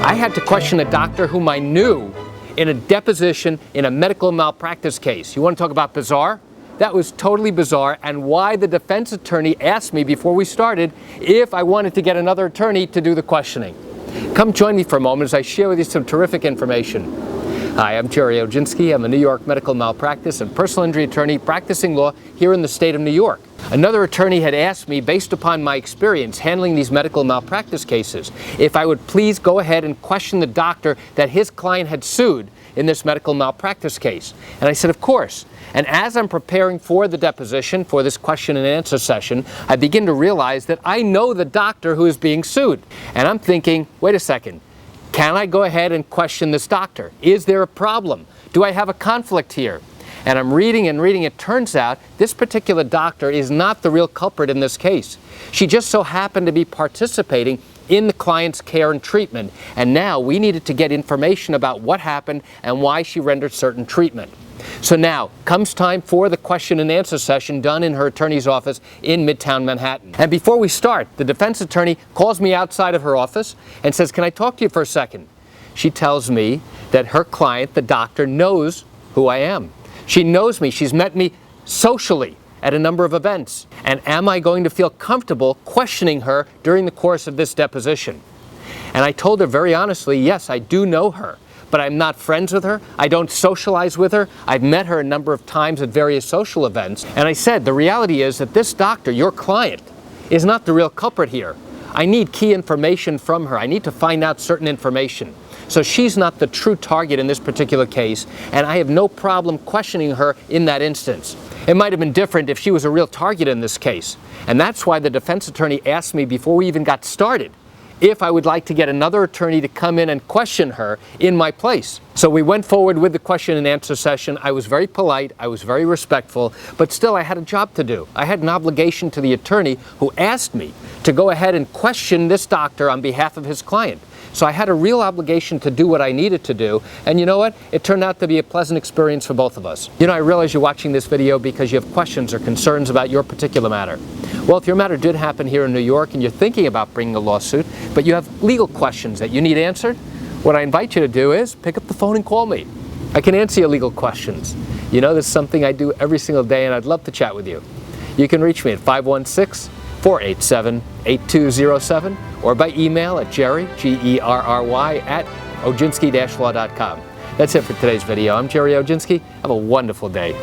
I had to question a doctor whom I knew in a deposition in a medical malpractice case. You want to talk about bizarre? That was totally bizarre, and why the defense attorney asked me before we started if I wanted to get another attorney to do the questioning. Come join me for a moment as I share with you some terrific information. Hi, I'm Gerry Oginski. I'm a New York medical malpractice and personal injury attorney practicing law here in the state of New York. Another attorney had asked me, based upon my experience handling these medical malpractice cases, if I would please go ahead and question the doctor that his client had sued in this medical malpractice case. And I said, of course. And as I'm preparing for the deposition, for this question and answer session, I begin to realize that I know the doctor who is being sued. And I'm thinking, wait a second, can I go ahead and question this doctor? Is there a problem? Do I have a conflict here? And I'm reading and reading. It turns out this particular doctor is not the real culprit in this case. She just so happened to be participating in the client's care and treatment. And now we needed to get information about what happened and why she rendered certain treatment. So now comes time for the question and answer session done in her attorney's office in Midtown Manhattan. And before we start, the defense attorney calls me outside of her office and says, "Can I talk to you for a second?" She tells me that her client, the doctor, knows who I am. She knows me. She's met me socially at a number of events. And am I going to feel comfortable questioning her during the course of this deposition? And I told her very honestly, yes, I do know her, but I'm not friends with her. I don't socialize with her. I've met her a number of times at various social events. And I said, the reality is that this doctor, your client, is not the real culprit here. I need key information from her. I need to find out certain information. So she's not the true target in this particular case, and I have no problem questioning her in that instance. It might have been different if she was a real target in this case. And that's why the defense attorney asked me before we even got started if I would like to get another attorney to come in and question her in my place. So we went forward with the question and answer session. I was very polite, I was very respectful, but still I had a job to do. I had an obligation to the attorney who asked me to go ahead and question this doctor on behalf of his client. So I had a real obligation to do what I needed to do, and you know what? It turned out to be a pleasant experience for both of us. You know, I realize you're watching this video because you have questions or concerns about your particular matter. Well, if your matter did happen here in New York and you're thinking about bringing a lawsuit, but you have legal questions that you need answered, what I invite you to do is pick up the phone and call me. I can answer your legal questions. You know, this is something I do every single day, and I'd love to chat with you. You can reach me at 516-487-8207 or by email at Gerry, Gerry, at oginski-law.com. That's it for today's video. I'm Gerry Oginski. Have a wonderful day.